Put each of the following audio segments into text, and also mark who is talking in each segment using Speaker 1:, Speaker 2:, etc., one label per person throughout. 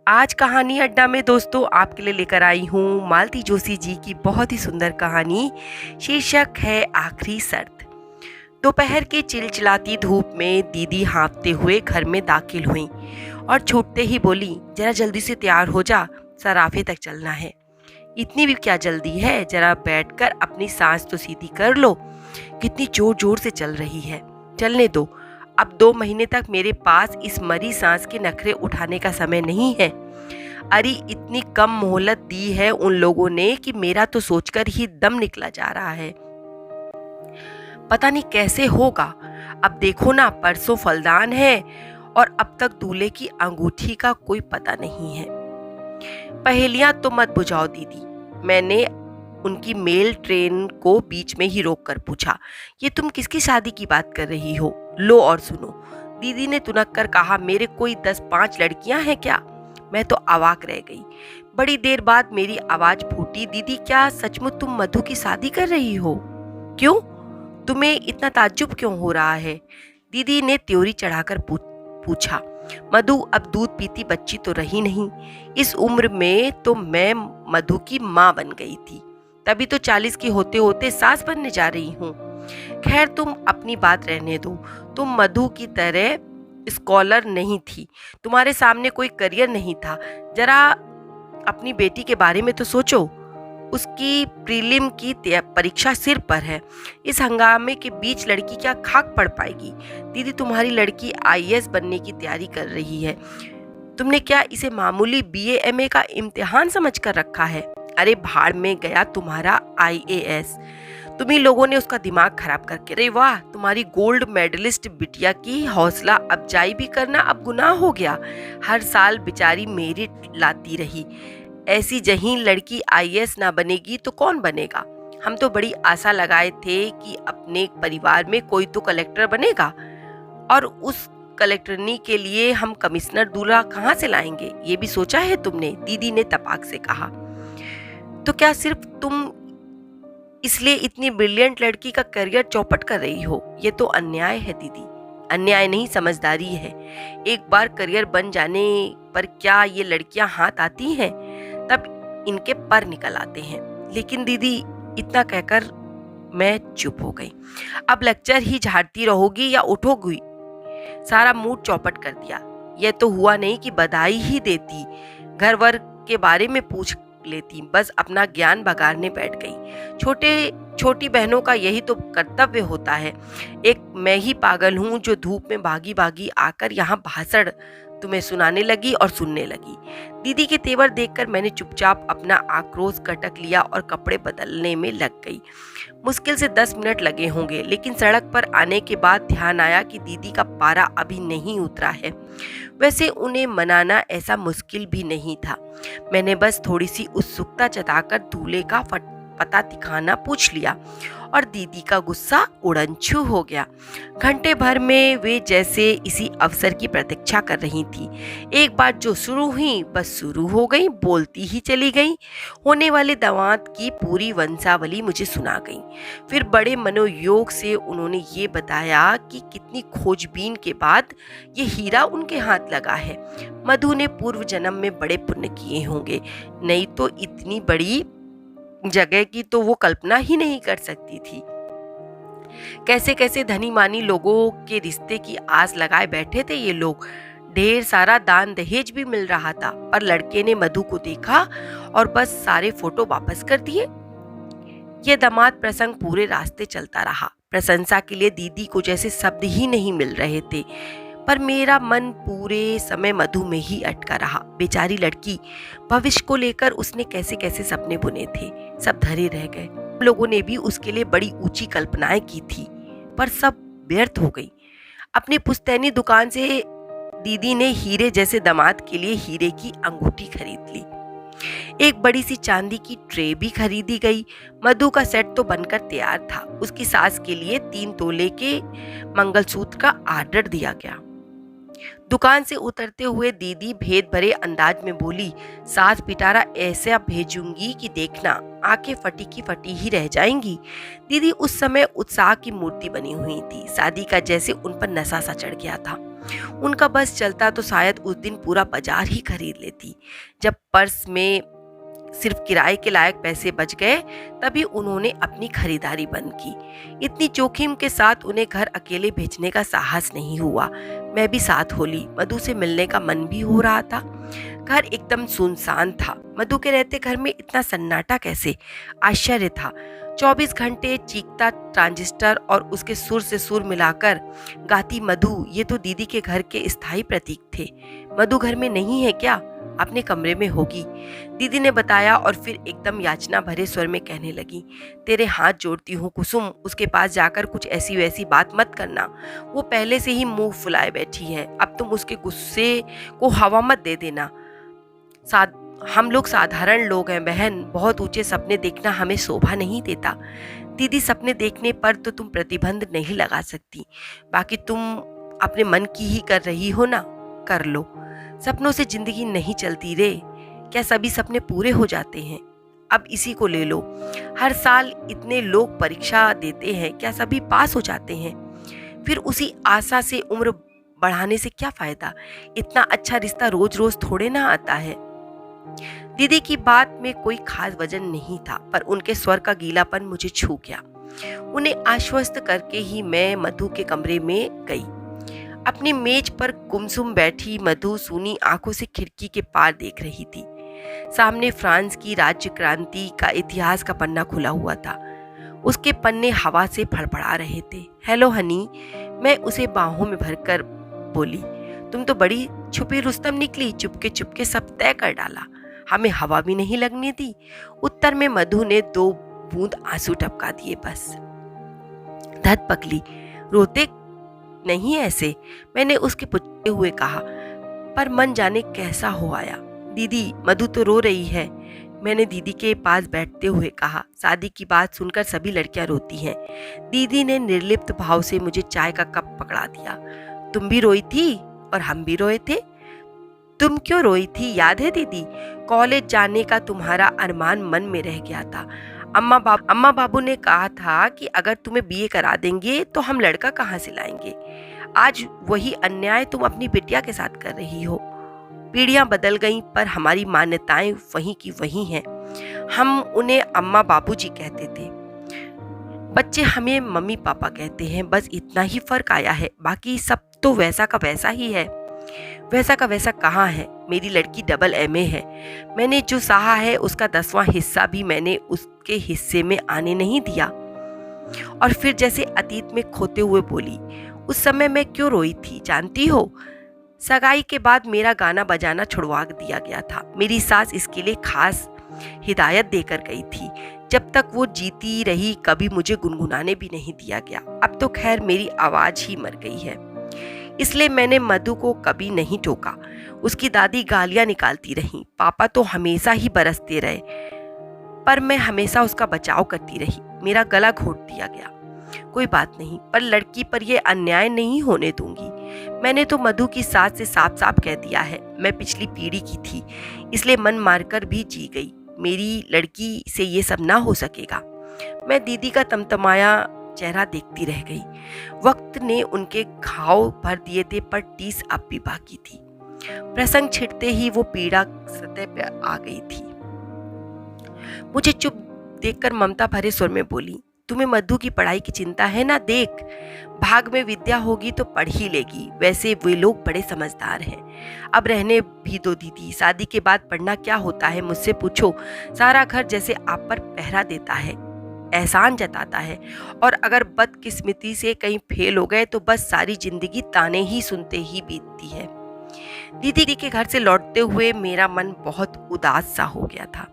Speaker 1: आज कहानी अड्डा में दोस्तों आपके लिए लेकर आई हूँ मालती जोशी जी की बहुत ही सुंदर कहानी। शीर्षक है आखिरी शर्त। दोपहर के चिलचिलाती धूप में दीदी हाँफते हुए घर में दाखिल हुई और छूटते ही बोली, जरा जल्दी से तैयार हो जा, सराफे तक चलना है। इतनी भी क्या जल्दी है, जरा बैठकर अपनी सांस तो सीधी कर लो। कितनी जोर जोर से चल रही है, चलने दो। अब 2 महीने तक मेरे पास इस मरी सांस के नखरे उठाने का समय नहीं है। अरे इतनी कम मोहलत दी है उन लोगों ने कि मेरा तो सोचकर ही दम निकला जा रहा है। पता नहीं कैसे होगा। अब देखो ना, परसों फलदान है और अब तक दूल्हे की अंगूठी का कोई पता नहीं है। पहेलियां तो मत बुझाओ दीदी, मैंने उनकी मेल ट्रेन को बीच में ही रोककर पूछा। ये तुम किसकी शादी की बात कर रही हो? लो और सुनो, दीदी ने तुनक कर कहा। मेरे कोई 10-5 लड़कियां हैं क्या? मैं तो अवाक रह गई। बड़ी देर बाद मेरी आवाज फूटी, दीदी क्या सचमुच तुम मधु की शादी कर रही हो? क्यों, तुम्हें इतना ताज्जुब क्यों हो रहा है? दीदी ने त्योरी चढ़ाकर पूछा। मधु अब दूध पीती बच्ची तो रही नहीं। इस उम्र में तो मैं मधु की माँ बन गई थी, तभी तो 40 की होते होते सास बनने जा रही हूँ। खैर तुम अपनी बात रहने दो। तुम मधु की तरह स्कॉलर नहीं थी, तुम्हारे सामने कोई करियर नहीं था। जरा अपनी बेटी के बारे में तो सोचो, उसकी प्रीलिम की परीक्षा सिर पर है। इस हंगामे के बीच लड़की क्या खाक पड़ पाएगी? दीदी तुम्हारी लड़की आईएएस बनने की तैयारी कर रही है। तुमने क्या इसे मामूली बीए एमए का इम्तिहान समझ कर रखा है? अरे भाड़ में गया तुम्हारा आईएएस, तुम्ही लोगों ने उसका दिमाग खराब करके। अरे वाह, तुम्हारी गोल्ड मेडलिस्ट बिटिया की हौसला अफजाई भी करना अब गुनाह हो गया। हर साल बेचारी मेरिट लाती रही। ऐसी जहीन लड़की आईएएस ना बनेगी तो कौन बनेगा? हम तो बड़ी आशा लगाए थे कि अपने परिवार में कोई तो कलेक्टर बनेगा, और उस कलेक्टरनी के लिए हम कमिश्नर दूल्हा कहाँ से लाएंगे, ये भी सोचा है तुमने? दीदी ने तपाक से कहा। तो क्या सिर्फ तुम इसलिए इतनी ब्रिलियंट लड़की का करियर चौपट कर रही हो? ये तो अन्याय है दीदी। अन्याय नहीं, समझदारी है। एक बार करियर बन जाने पर क्या ये लड़कियां हाथ आती हैं? तब इनके पर निकल आते हैं। लेकिन दीदी, इतना कहकर मैं चुप हो गई। अब लेक्चर ही झाड़ती रहोगी या उठोगी? सारा मूड चौपट कर दिया। यह तो हुआ नहीं कि बधाई ही देती, घर वर के बारे में पूछ लेती, बस अपना ज्ञान बगाड़ने बैठ गई। छोटी बहनों का यही तो कर्तव्य होता है। एक मैं ही पागल हूँ जो धूप में भागी भागी आकर यहाँ भाषण तुम्हें सुनाने लगी और सुनने लगी। दीदी के तेवर देखकर मैंने चुपचाप अपना आक्रोश कटक लिया और कपड़े बदलने में लग गई। मुश्किल से 10 मिनट लगे होंगे, लेकिन सड़क पर आने के बाद ध्यान आया कि दीदी का पारा अभी नहीं उतरा है। वैसे उन्हें मनाना ऐसा मुश्किल भी नहीं था। मैंने बस थोड़ी सी उत्सुकता जताकर दूल्हे का पता ठिकाना पूछ लिया और दीदी का गुस्सा उड़नछू हो गया। घंटे भर में वे जैसे इसी अवसर की प्रतीक्षा कर रही थी। एक बात जो शुरू हुई बस शुरू हो गई, बोलती ही चली गई। होने वाले दामाद की पूरी वंशावली मुझे सुना गई। फिर बड़े मनोयोग से उन्होंने ये बताया कि कितनी खोजबीन के बाद ये हीरा उनके हाथ लगा है। मधु ने पूर्व जन्म में बड़े पुण्य किए होंगे, नहीं तो इतनी बड़ी जगह की तो वो कल्पना ही नहीं कर सकती थी। कैसे कैसे धनी मानी लोगों के रिश्ते की आस लगाए बैठे थे ये लोग। ढेर सारा दान दहेज भी मिल रहा था, पर लड़के ने मधु को देखा और बस सारे फोटो वापस कर दिए। ये दामाद प्रसंग पूरे रास्ते चलता रहा। प्रशंसा के लिए दीदी को जैसे शब्द ही नहीं मिल रहे थे, पर मेरा मन पूरे समय मधु में ही अटका रहा। बेचारी लड़की, भविष्य को लेकर उसने कैसे कैसे सपने बुने थे, सब धरे रह गए। लोगों ने भी उसके लिए बड़ी ऊंची कल्पनाएं की थी, पर सब व्यर्थ हो गई। अपनी पुश्तैनी दुकान से दीदी ने हीरे जैसे दामाद के लिए हीरे की अंगूठी खरीद ली। एक बड़ी सी चांदी की ट्रे भी खरीदी गई। मधु का सेट तो बनकर तैयार था। उसकी सास के लिए 3 तोले के मंगलसूत्र का आर्डर दिया गया। दुकान से उतरते हुए दीदी भेद भरे अंदाज में बोली, सास पिटारा ऐसा भेजूंगी कि देखना, आंखें फटी की फटी ही रह जाएंगी। दीदी उस समय उत्साह की मूर्ति बनी हुई थी। शादी का जैसे उन पर नशा सा चढ़ गया था। उनका बस चलता तो शायद उस दिन पूरा बाजार ही खरीद लेती। जब पर्स में सिर्फ किराए के लायक पैसे बच गए, तभी उन्होंने अपनी खरीदारी बंद की। इतनी जोखिम के साथ उन्हें घर अकेले भेजने का साहस नहीं हुआ। मैं भी साथ हो ली। मधु से मिलने का मन भी हो रहा था। घर एकदम सुनसान था। मधु के रहते घर में इतना सन्नाटा कैसे? आश्चर्य था। 24 घंटे चीखता ट्रांजिस्टर और उसके सुर से सुर मिलाकर गाती मधु, ये तो दीदी के घर के स्थायी प्रतीक थे। मधु घर में नहीं है क्या? अपने कमरे में होगी, दीदी ने बताया और फिर एकदम याचना भरे स्वर में कहने लगी, तेरे हाथ जोड़ती हूँ कुसुम, उसके पास जाकर कुछ ऐसी वैसी बात मत करना। वो पहले से ही मुंह फुलाए बैठी है। अब तुम उसके गुस्से को हवा मत दे देना। हम लोग साधारण लोग हैं बहन, बहुत ऊंचे सपने देखना हमें शोभा नहीं देता। दीदी, सपने देखने पर तो तुम प्रतिबंध नहीं लगा सकती, बाकी तुम अपने मन की ही कर रही हो ना, कर लो। सपनों से जिंदगी नहीं चलती रे। क्या सभी सपने पूरे हो जाते हैं? अब इसी को ले लो। हर साल इतने लोग परीक्षा देते हैं, क्या सभी पास हो जाते हैं? फिर उसी आशा से उम्र बढ़ाने से क्या फायदा? इतना अच्छा रिश्ता रोज रोज थोड़े ना आता है। दीदी की बात में कोई खास वजन नहीं था, पर उनके स्वर का गीलापन मुझे छू गया। उन्हें आश्वस्त करके ही मैं मधु के कमरे में गई। अपनी मेज पर गुमसुम बैठी मधु सूनी आंखों से खिड़की के पार देख रही थी। सामने फ्रांस की राज्य क्रांति का इतिहास का पन्ना खुला हुआ था। उसके पन्ने हवा से फड़फड़ा रहे थे। हेलो हनी, मैं उसे बाहों में भरकर बोली। तुम तो बड़ी छुपी रुस्तम निकली, चुपके चुपके सब तय कर डाला, हमें हवा भी नहीं लगने दी। उत्तर में मधु ने 2 बूंद आंसू टपका दिए बस। धत पकली, रोते नहीं ऐसे, मैंने उसके पूछते हुए कहा, पर मन जाने कैसा हो आया। दीदी, मधु तो रो रही है, मैंने दीदी के पास बैठते हुए कहा। शादी की बात सुनकर सभी लड़कियां रोती हैं। दीदी ने निर्लिप्त भाव से मुझे चाय का कप पकड़ा दिया। तुम भी रोई थी और हम भी रोए थे। तुम क्यों रोई थी याद है दीदी? कॉलेज जाने का तुम्हारा अरमान मन में रह गया था। अम्मा बाबू ने कहा था कि अगर तुम्हें बीए करा देंगे तो हम लड़का कहाँ से लाएंगे। आज वही अन्याय तुम अपनी बिटिया के साथ कर रही हो। पीढ़ियां बदल गईं, पर हमारी मान्यताएं वहीं की वहीं हैं। हम उन्हें अम्मा बाबूजी कहते थे, बच्चे हमें मम्मी पापा कहते हैं। बस इतना ही फर्क आया है, बाकी सब तो वैसा का वैसा ही है। वैसा का वैसा कहाँ है? मेरी लड़की डबल एमए है। मैंने जो सहा है उसका 10वां हिस्सा भी मैंने उसके हिस्से में आने नहीं दिया। और फिर जैसे अतीत में खोते हुए बोली, उस समय मैं क्यों रोई थी जानती हो? सगाई के बाद मेरा गाना बजाना छुड़वा दिया गया था। मेरी सास इसके लिए खास हिदायत देकर गई थी। जब तक वो जीती रही कभी मुझे गुनगुनाने भी नहीं दिया गया। अब तो खैर मेरी आवाज ही मर गई है, इसलिए मैंने मधु को कभी नहीं टोका। उसकी दादी गालियां निकालती रही, पापा तो हमेशा ही बरसते रहे, पर मैं हमेशा उसका बचाव करती रही। मेरा गला घोट दिया गया। कोई बात नहीं, पर लड़की पर यह अन्याय नहीं होने दूंगी। मैंने तो मधु की सास से साफ साफ कह दिया है, मैं पिछली पीढ़ी की थी, इसलिए मन मारकर भी जी गई। मेरी लड़की से ये सब ना हो सकेगा। मैं दीदी का तमतमाया चेहरा देखती रह गई। वक्त ने उनके घाव भर दिए थे, पर टीस अब भी बाकी थी। प्रसंग छिड़ते ही वो पीड़ा सतह पर आ गई थी। मुझे चुप देखकर ममता भरे स्वर में बोली, तुम्हें मधु की पढ़ाई की चिंता है ना? देख, भाग में विद्या होगी तो पढ़ ही लेगी। वैसे वे लोग बड़े समझदार हैं। अब रहने भी दो दीदी, शादी के बाद पढ़ना क्या होता है मुझसे पूछो। सारा घर जैसे आप पर पहरा देता है, एहसान जताता है, और अगर बदकिस्मती से कहीं फेल हो गए तो बस सारी जिंदगी ताने ही सुनते ही बीतती है। दीदी के घर से लौटते हुए मेरा मन बहुत उदास सा हो गया था।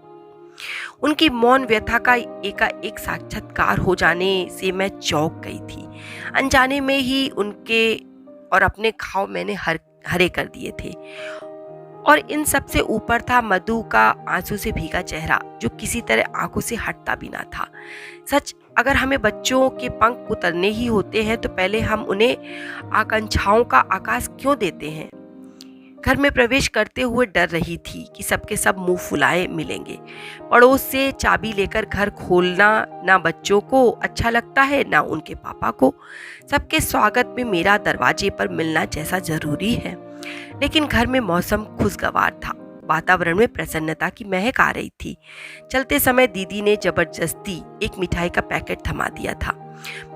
Speaker 1: उनकी मौन व्यथा का एकाएक साक्षात्कार हो जाने से मैं चौंक गई थी। अनजाने में ही उनके और अपने घाव मैंने हरे कर दिए थे, और इन सबसे ऊपर था मधु का आंसू से भीगा चेहरा, जो किसी तरह आंखों से हटता भी ना था। सच, अगर हमें बच्चों के पंख उतरने ही होते हैं तो पहले हम उन्हें आकांक्षाओं का आकाश क्यों देते हैं? घर में प्रवेश करते हुए डर रही थी कि सबके सब मुंह फुलाए मिलेंगे। पड़ोस से चाबी लेकर घर खोलना ना बच्चों को अच्छा लगता है ना उनके पापा को। सबके स्वागत में मेरा दरवाजे पर मिलना जैसा जरूरी है। लेकिन घर में मौसम खुशगवार था, वातावरण में प्रसन्नता की महक आ रही थी। चलते समय दीदी ने जबरदस्ती एक मिठाई का पैकेट थमा दिया था।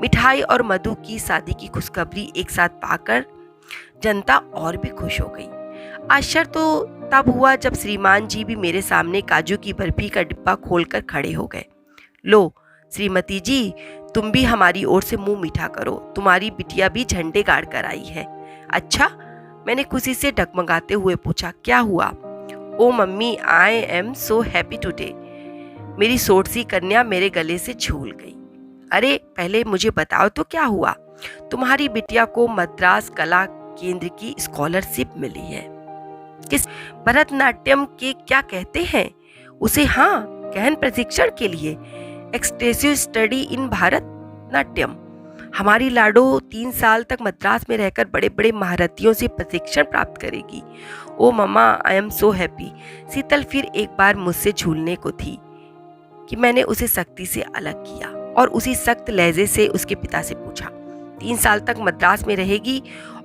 Speaker 1: मिठाई और मधु की शादी की खुशखबरी एक साथ पाकर जनता और भी खुश हो गई। आश्चर्य तो तब हुआ जब श्रीमान जी भी मेरे सामने काजू की बर्फी का डिब्बा खोलकर खड़े हो गए। लो श्रीमती जी, तुम भी हमारी ओर से मुंह मीठा करो, तुम्हारी बिटिया भी झंडे गाड़ कर आई है। अच्छा, मैंने खुशी से डगमगाते हुए पूछा, क्या हुआ? Oh mummy, I am so happy today. मेरी सोटसी कन्या मेरे गले से झूल गई। अरे पहले मुझे बताओ तो क्या हुआ? तुम्हारी बिटिया को मद्रास कला केंद्र की स्कॉलरशिप मिली है। किस भरतनाट्यम के क्या कहते हैं उसे? हाँ, गहन प्रशिक्षण के लिए, एक्सटेंसिव स्टडी इन भारतनाट्यम। हमारी लाडो 3 साल तक मद्रास में रहकर बड़े बड़े महारथियों से प्रशिक्षण प्राप्त करेगी। ओ मम्मा, आई एम सो हैप्पी। शीतल फिर एक बार मुझसे झूलने को थी कि मैंने उसे सख्ती से अलग किया और उसी सख्त लहजे से उसके पिता से पूछा, 3 साल तक मद्रास में रहेगी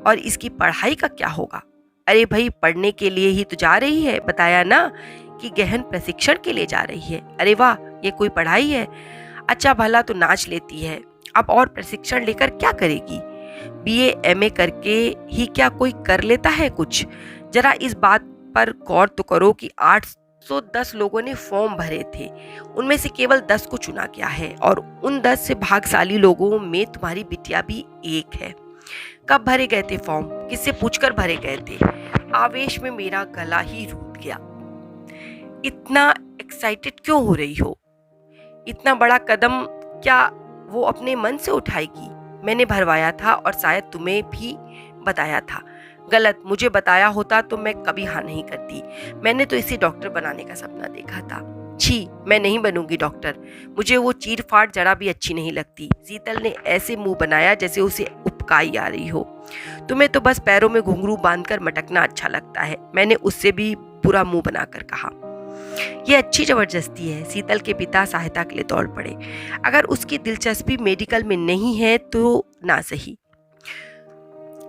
Speaker 1: और इसकी पढ़ाई का क्या होगा? अरे भाई, पढ़ने के लिए ही तो जा रही है, बताया ना कि गहन प्रशिक्षण के लिए जा रही है। अरे वाह, ये कोई पढ़ाई है? अच्छा भला तो नाच लेती है, अब और प्रशिक्षण लेकर क्या करेगी? बीए एमए करके ही क्या कोई कर लेता है कुछ? जरा इस बात पर गौर तो करो कि 810 लोगों ने फॉर्म भरे थे, उनमें से केवल 10 को चुना गया है और उन 10 से भाग्यशाली लोगों में तुम्हारी बिटिया भी एक है। कब भरे गए थे फॉर्म? किससे पूछकर भरे गए थे? आवेश में मेरा गला ही रूठ गया। इतना एक्साइटेड क्यों हो रही हो? इतना बड़ा कदम क्या वो अपने मन से उठाएगी? मैंने भरवाया था और शायद तुम्हें भी बताया था। गलत, मुझे बताया होता तो मैं कभी हाँ नहीं करती। मैंने तो इसे डॉक्टर बनाने का सपना देखा था। छी, मैं नहीं बनूंगी डॉक्टर, मुझे वो चीर फाड़ जरा भी अच्छी नहीं लगती। शीतल ने ऐसे मुंह बनाया जैसे उसे उपकाई आ रही हो। तुम्हें तो बस पैरों में घुंघरू बांधकर मटकना अच्छा लगता है, मैंने उससे भी बुरा मुंह बनाकर कहा। ये अच्छी जबरदस्ती है। शीतल के पिता सहायता के लिए दौड़ पड़े। अगर उसकी दिलचस्पी मेडिकल में नहीं है तो ना सही,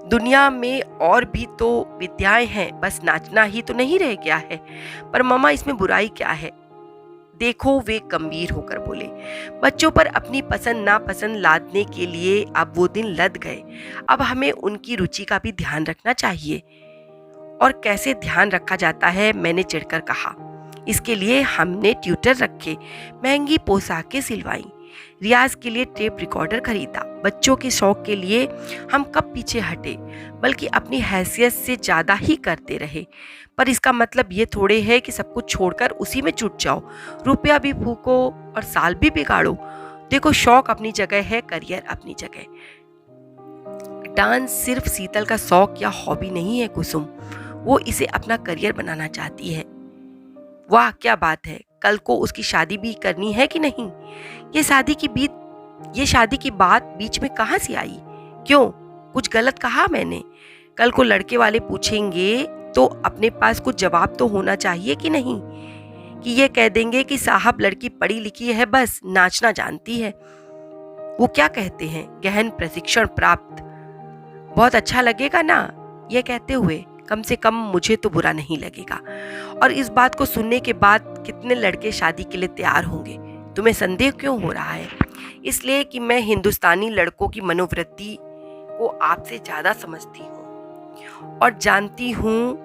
Speaker 1: दुनिया में और भी तो विद्याएं हैं, बस नाचना ही तो नहीं रह गया है। पर मम्मा, इसमें बुराई क्या है? देखो, वे गंभीर होकर बोले, बच्चों पर अपनी पसंद नापसंद लादने के लिए अब वो दिन लद गए। अब हमें उनकी रुचि का भी ध्यान रखना चाहिए। और कैसे ध्यान रखा जाता है? मैंने चिढ़कर कहा। इसके लिए हमने ट्यूटर रखे, महंगी पोशाकें सिलवाई, रियाज के लिए टेप रिकॉर्डर खरीदा। बच्चों के शौक के लिए हम कब पीछे हटे, बल्कि अपनी हैसियत से ज्यादा ही करते रहे। पर इसका मतलब ये थोड़े है कि सब कुछ छोड़कर उसी में जुट जाओ, रुपया भी फूको और साल भी बिगाड़ो। देखो, शौक अपनी जगह है, करियर अपनी जगह। डांस सिर्फ शीतल का शौक या हॉबी नहीं है कुसुम, वो इसे अपना करियर बनाना चाहती है। वाह, क्या बात है। कल को उसकी शादी भी करनी है कि नहीं? ये शादी की बात बीच में कहाँ से आई? क्यों, कुछ गलत कहा मैंने? कल को लड़के वाले पूछेंगे तो अपने पास कुछ जवाब तो होना चाहिए कि नहीं? कि ये कह देंगे कि साहब लड़की पढ़ी लिखी है, बस नाचना जानती है। वो क्या कहते हैं, गहन प्रशिक्षण प्राप्त। बहुत अच्छा लगेगा ना ये कहते हुए? कम से कम मुझे तो बुरा नहीं लगेगा। और इस बात को सुनने के बाद कितने लड़के शादी के लिए तैयार होंगे? तुम्हें संदेह क्यों हो रहा है? इसलिए कि मैं हिंदुस्तानी लड़कों की मनोवृत्ति को आपसे ज्यादा समझती हूँ और जानती हूँ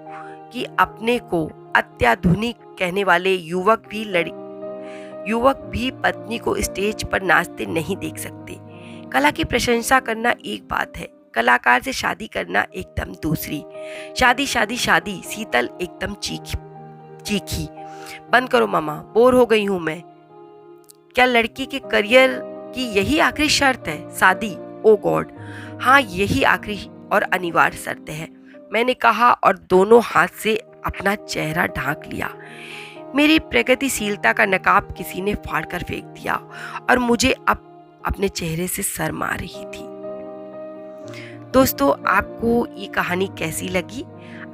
Speaker 1: कि अपने को अत्याधुनिक कहने वाले युवक भी पत्नी को स्टेज पर नाचते नहीं देख सकते। कला की प्रशंसा करना एक बात है, कलाकार से शादी करना एकदम दूसरी। शादी शादी शादी, शीतल एकदम चीखी। बंद करो मामा, बोर हो गई हूं मैं। क्या लड़की के करियर की यही आखिरी शर्त है, शादी? ओ गॉड, हाँ, यही आखिरी और अनिवार्य शर्त है, मैंने कहा और दोनों हाथ से अपना चेहरा ढांक लिया। मेरी प्रगतिशीलता का नकाब किसी ने फाड़ कर फेंक दिया और मुझे अब अपने चेहरे से शर्म आ रही थी। दोस्तों, आपको ये कहानी कैसी लगी?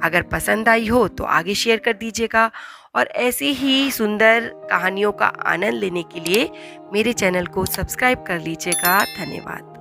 Speaker 1: अगर पसंद आई हो तो आगे शेयर कर दीजिएगा और ऐसे ही सुंदर कहानियों का आनंद लेने के लिए मेरे चैनल को सब्सक्राइब कर लीजिएगा। धन्यवाद।